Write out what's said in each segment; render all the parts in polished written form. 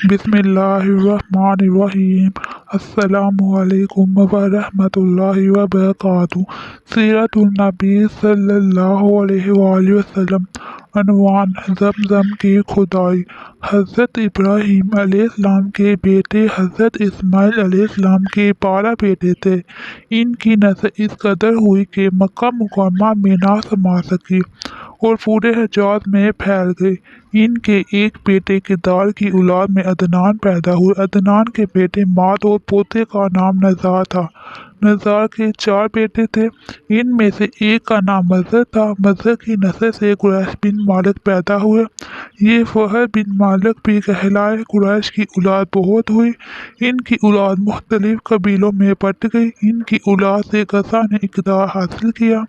بسم اللہ الرحمن الرحیم۔ السلام علیکم ورحمۃ اللہ وبرکاتہ۔ سیرت النبی صلی اللہ علیہ وآلہ وسلم۔ عنوان: زمزم کی کھدائی۔ حضرت ابراہیم علیہ السلام کے بیٹے حضرت اسماعیل علیہ السلام کے 12 بیٹے تھے۔ ان کی نسل اس قدر ہوئی کہ مکہ مکرمہ میں نہ سما سکی اور پورے حجاز میں پھیل گئی۔ ان کے ایک بیٹے کدار کی اولاد میں عدنان پیدا ہوئے۔ عدنان کے بیٹے ماد اور پوتے کا نام نزار تھا۔ نزار کے 4 بیٹے تھے، ان میں سے ایک کا نام مضر تھا۔ مضر کی نسل سے قریش بن مالک پیدا ہوئے۔ یہ فہر بن مالک بھی کہلائے۔ قریش کی اولاد بہت ہوئی، ان کی اولاد مختلف قبیلوں میں بٹ گئی۔ ان کی اولاد سے قصہ نے اقتدار حاصل کیا۔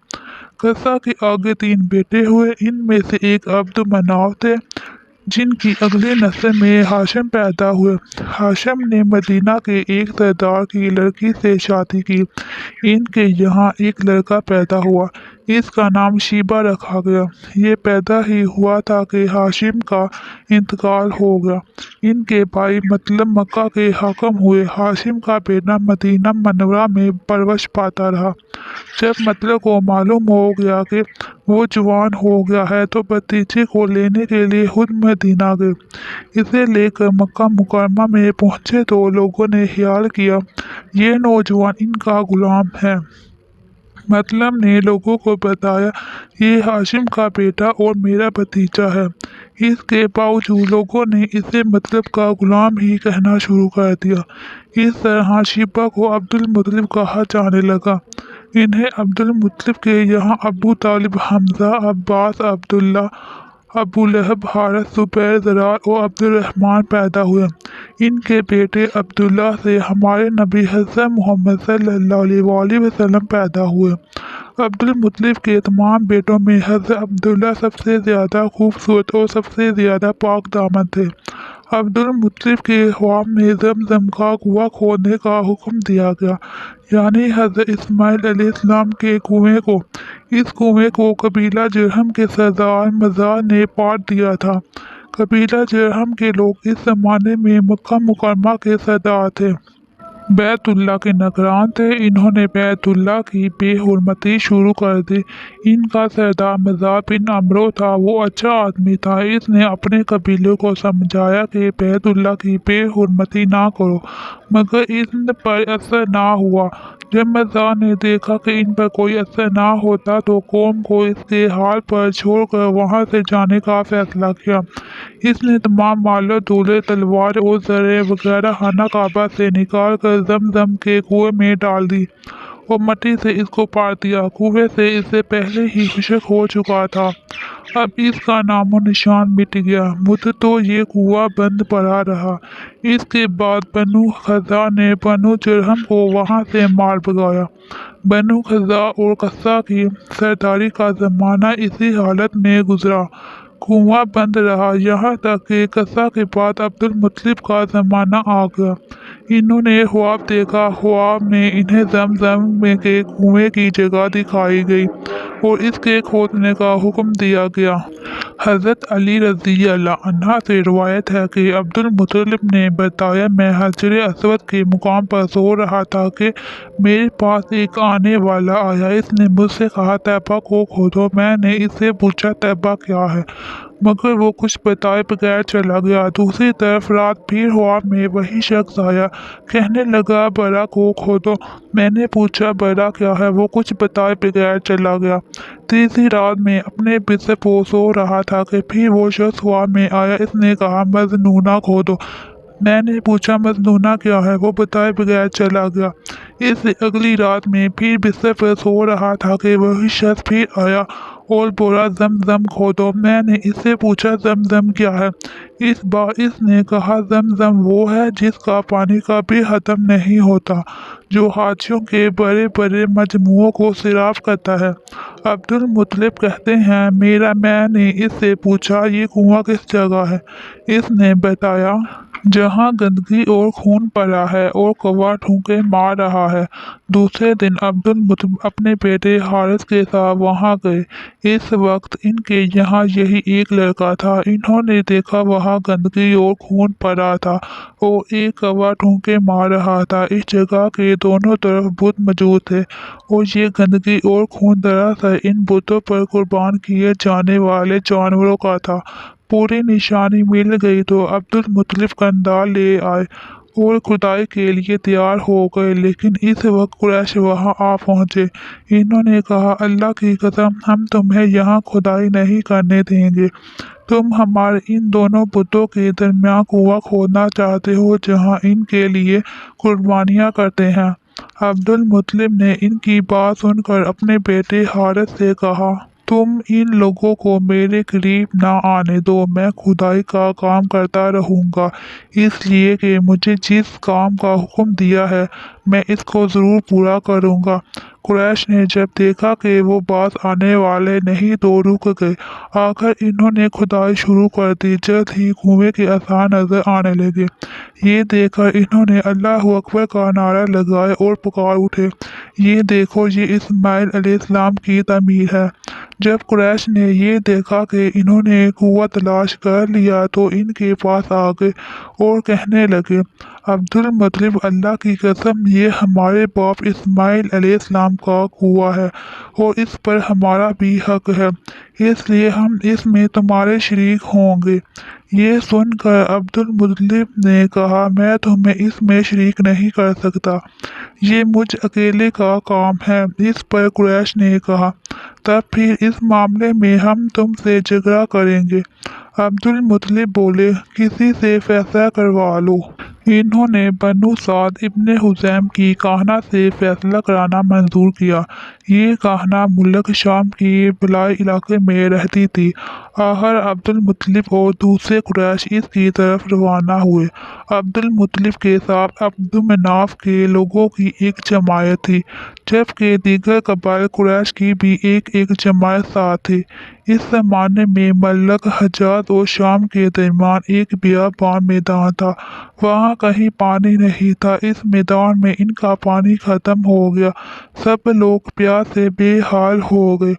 قصہ کے آگے 3 بیٹے ہوئے، ان میں سے ایک عبد مناف تھے، جن کی اگلی نسل میں ہاشم پیدا ہوئے۔ ہاشم نے مدینہ کے ایک سردار کی لڑکی سے شادی کی۔ ان کے یہاں ایک لڑکا پیدا ہوا، اس کا نام شیبہ رکھا گیا۔ یہ پیدا ہی ہوا تھا کہ ہاشم کا انتقال ہو گیا۔ ان کے بھائی مطلب مکہ کے حاکم ہوئے۔ ہاشم کا بیٹا مدینہ منورہ میں پرورش پاتا رہا۔ جب مطلب کو معلوم ہو گیا کہ وہ جوان ہو گیا ہے تو بھتیجے کو لینے کے لیے خود مدینہ گئے۔ اسے لے کر مکہ مکرمہ میں پہنچے تو لوگوں نے خیال کیا یہ نوجوان ان کا غلام ہے۔ مطلب نے لوگوں کو بتایا یہ ہاشم کا بیٹا اور میرا بھتیجا ہے۔ اس کے باوجود لوگوں نے اسے مطلب کا غلام ہی کہنا شروع کر دیا۔ اس طرح شیبہ کو عبد المطلب کہا جانے لگا۔ انہیں عبد المطلب کے یہاں ابو طالب، حمزہ، عباس، عبداللہ، ابو لہب، حارث، زبیر، زرار اور عبد الرحمن پیدا ہوئے۔ ان کے بیٹے عبداللہ سے ہمارے نبی حضرت محمد صلی اللہ علیہ وآلہ وسلم پیدا ہوئے۔ عبد المطلب کے تمام بیٹوں میں حضرت عبداللہ سب سے زیادہ خوبصورت اور سب سے زیادہ پاک دامن تھے۔ عبد المطلب کے خواب میں زمزم کا کنواں کھودنے کا حکم دیا گیا، یعنی حضرت اسماعیل علیہ السلام کے کنویں کو۔ اس کنویں کو قبیلہ جرہم کے سردار مزار نے پاٹ دیا تھا۔ قبیلہ جرہم کے لوگ اس زمانے میں مکہ مکرمہ کے سردار تھے۔ بیت اللہ کے نگران تھے۔ انہوں نے بیت اللہ کی بے حرمتی شروع کر دی۔ ان کا سردار مزار بن عمرو تھا۔ وہ اچھا آدمی تھا۔ اس نے اپنے قبیلے کو سمجھایا کہ بیت اللہ کی بے حرمتی نہ کرو، مگر ان پر اثر نہ ہوا۔ جب مزار نے دیکھا کہ ان پر کوئی اثر نہ ہوتا تو قوم کو اس کے حال پر چھوڑ کر وہاں سے جانے کا فیصلہ کیا۔ اس نے تمام مال و دولت، تلوار اور زریں وغیرہ خانہ کعبہ سے نکال کر زمزم کے کنویں میں ڈال دی اور مٹی سے اس کو پار دیا۔ کنویں سے اس سے پہلے ہی خشک ہو چکا تھا، اب اس کا نام و نشان مٹ گیا۔ مدتوں یہ کنواں بند پڑا رہا۔ اس کے بعد بنو خزاع نے بنو جرہم کو وہاں سے مار بھگایا۔ بنو خزاع اور قصہ کی سرداری کا زمانہ اسی حالت میں گزرا۔ کنواں بند رہا یہاں تک کہ قصہ کے بعد عبد المطلب کا زمانہ آ گیا۔ انہوں نے خواب دیکھا۔ خواب میں انہیں زمزم کے کنویں کی جگہ دکھائی گئی اور اس کے کھودنے کا حکم دیا گیا۔ حضرت علی رضی اللہ عنہ سے روایت ہے کہ عبد المطلب نے بتایا میں حجر اسود کے مقام پر سو رہا تھا کہ میرے پاس ایک آنے والا آیا۔ اس نے مجھ سے کہا طیبہ کو کھودو۔ میں نے اس سے پوچھا طیبہ کیا ہے، مگر وہ کچھ بتائے بغیر چلا گیا۔ دوسری طرف رات پھر خواب میں وہی شخص آیا، کہنے لگا برا کو کھودو۔ میں نے پوچھا برا کیا ہے، وہ کچھ بتائے بغیر چلا گیا۔ تیسری رات میں اپنے بستر پر سو رہا تھا کہ پھر وہ شخص خواب میں آیا۔ اس نے کہا مظنونہ کھودو۔ میں نے پوچھا مظنونہ کیا ہے، وہ بتائے بغیر چلا گیا۔ اس سے اگلی رات میں پھر بستر پر سو رہا تھا کہ وہی شخص پھر آیا اور بولا زمزم کھودو۔ میں نے اس سے پوچھا زمزم کیا ہے، اس بار اس نے کہا زمزم وہ ہے جس کا پانی کبھی ختم نہیں ہوتا، جو حاجیوں کے بڑے بڑے مجموعوں کو سیراب کرتا ہے۔ عبد المطلب کہتے ہیں میں نے اس سے پوچھا یہ کنواں کس جگہ ہے۔ اس نے بتایا जहाँ गंदगी और खून पड़ा है और कौवा ठूंके मार रहा है। दूसरे दिन अब्दुल मुतलिब अपने बेटे हारिस के साथ वहाँ गए। इस वक्त इनके यहाँ यही एक लड़का था। इन्होंने देखा वहाँ गंदगी और खून पड़ा था और एक कौवा ठूंके मार रहा था। इस जगह के दोनों तरफ बुत मौजूद थे और ये गंदगी और खून दरअसल इन बुतों पर कुर्बान किए जाने वाले जानवरों का था। पूरी निशानी मिल गई तो अब्दुल मुतलिब कंधा ले आए और खुदाई के लिए तैयार हो गए, लेकिन इस वक्त कुरैश वहां आ पहुंचे। इन्होंने कहा, अल्लाह की कसम, हम तुम्हें यहाँ खुदाई नहीं करने देंगे। तुम हमारे इन दोनों बुतों के दरमियान कुआं खोदना चाहते हो जहाँ इनके लिए कुर्बानियाँ करते हैं। अब्दुल मुतलिब ने इनकी बात सुनकर अपने बेटे हारिस से कहा, तुम इन लोगों को मेरे करीब ना आने दो। मैं खुदाई का काम करता रहूँगा, इसलिए कि मुझे जिस काम का हुक्म दिया है मैं इसको ज़रूर पूरा करूँगा। कुरैश ने जब देखा कि वो बात आने वाले नहीं तो रुक गए। आखिर इन्होंने खुदाई शुरू कर दी। जल्द ही कुएं के आसार नजर आने लगे। ये देखकर इन्होंने अल्लाह अकबर का नारा लगाया और पुकार उठे, ये देखो, ये इस्माइल अलैहिस्सलाम की तमीर है। जब कुरैश ने ये देखा कि इन्होंने कुआं तलाश कर लिया तो इनके पास आ गए और कहने लगे, अब्दुल मुतलिब, अल्लाह की कसम, ये हमारे बाप इस्माइल अलैहिस्सलाम का कुआं है और इस पर हमारा भी हक है, इसलिए हम इसमें तुम्हारे शरीक होंगे। ये सुनकर अब्दुल मुतलिब ने कहा, मैं तुम्हें इसमें शरीक नहीं कर सकता, ये मुझ अकेले का काम है। इस पर कुरैश ने कहा, तब फिर इस मामले में हम तुमसे झगड़ा करेंगे। अब्दुल मुतलिब बोले, किसी से फैसला करवा लो। इन्होंने बनु साद इब्ने हुज़ैम की काहना से फैसला कराना मंजूर किया। ये काहना मुल्क शाम के बलाई इलाके में रहती थी। आखिर अब्दुल मुतलिब और दूसरे कुरैश इसकी तरफ रवाना हुए। अब्दुल मुतलिब के साथ अब्दुल मनाफ के लोगों की एक जमायत थी, जबकि दीगर कबाइल कुरैश की भी एक एक जमायत साथ थी। इस ज़माने में मल्लक हजाज और शाम के दरमियान एक बियाबान मैदान था। वहाँ कहीं पानी नहीं था। इस मैदान में इनका पानी खत्म हो गया। सब लोग प्यास से बेहाल हो गए,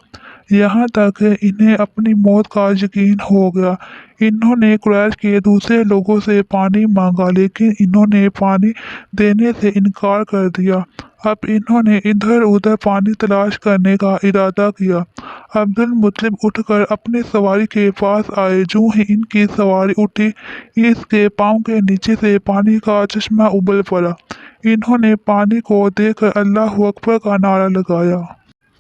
यहाँ तक कि इन्हें अपनी मौत का यकीन हो गया। इन्होंने कुरैश के दूसरे लोगों से पानी मांगा, लेकिन इन्होंने पानी देने से इनकार कर दिया। अब इन्होंने इधर उधर पानी तलाश करने का इरादा किया। अब्दुल मुतलिब उठकर अपनी सवारी के पास आए। जो ही इनकी सवारी उठी, इसके पाँव के नीचे से पानी का चश्मा उबल पड़ा। इन्होंने पानी को देखकर अल्लाह अकबर का नारा लगाया।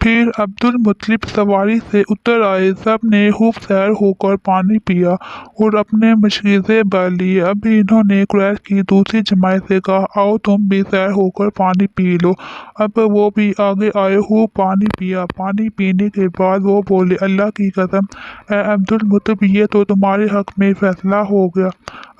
फिर अब्दुल मुतलिब सवारी से उतर आए। सब ने खूब सैर होकर पानी पिया और अपने मशकीज़े भर लिए। अभी इन्होंने कुरैश की दूसरी जमात से कहा, आओ तुम भी सैर होकर पानी पी लो। अब वो भी आगे आए, खूब पानी पिया। पानी पीने के बाद वो बोले, अल्लाह की कसम, ए अब्दुल मुतलिब, ये तो तुम्हारे हक में फैसला हो गया।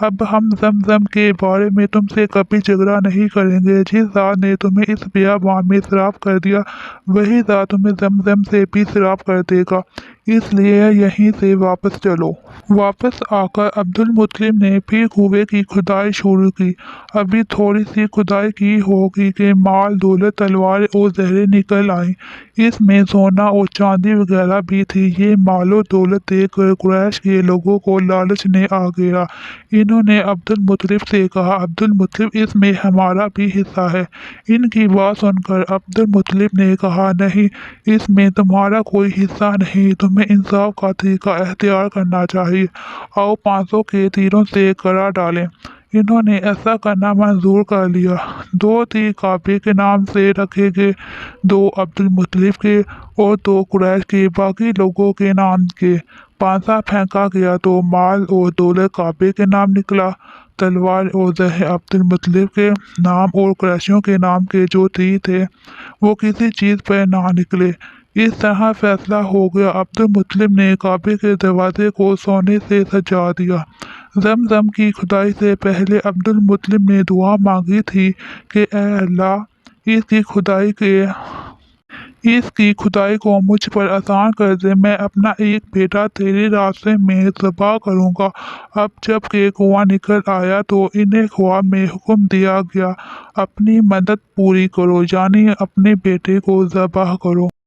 अब हम जमजम के बारे में तुमसे कभी झगड़ा नहीं करेंगे। जिस ज़ात ने तुम्हें इस बियाबान में सराफ कर दिया, वही ज़ात तुम्हें जमजम से भी सराफ कर देगा, इसलिए यहीं से वापस चलो। वापस आकर अब्दुल मुतलिब ने फिर कुएं की खुदाई शुरू की। अभी थोड़ी सी खुदाई की होगी कि माल, दौलत, तलवारें और जहरें निकल आईं। इसमें सोना और चांदी वगैरह भी थी। ये मालो दौलत देखकर कुरैश के लोगों को लालच ने आ घेरा। इन्होंने अब्दुल मुतलिब से कहा, अब्दुल मुतलिब, इसमें हमारा भी हिस्सा है। इनकी बात सुनकर अब्दुल मुतलिब ने कहा, नहीं, इसमें तुम्हारा कोई हिस्सा नहीं, तुम्हें इंसाफ का तरीका अख्तियार करना चाहिए। आओ 500 के तीरों से करा डालें। इन्होंने ऐसा करना मंजूर कर लिया। 2 तीर काबे के नाम से रखे गए, 2 अब्दुल मुतलिब के और 2 कुरैश के। बाकी लोगों के नाम के। पांसा फेंका गया तो माल और दौलत काबे के नाम निकला। तलवार और जहर अब्दुल मुतलिब के नाम और कुरैशियों के नाम के जो तीर थे वो किसी चीज़ पर ना निकले। इस तरह फैसला हो गया। अब्दुल मुतलिब ने काबे के दरवाजे को सोने से सजा दिया। जमजम की खुदाई से पहले अब्दुल मुतलिब ने दुआ मांगी थी कि ए अल्लाह, इसकी खुदाई के اس کی خدائی کو مجھ پر آسان کر دے، میں اپنا ایک بیٹا تیرے راستے میں ذبح کروں گا۔ اب جب کہ کنواں نکل آیا تو انہیں خواب میں حکم دیا گیا، اپنی مدت پوری کرو، یعنی اپنے بیٹے کو ذبح کرو۔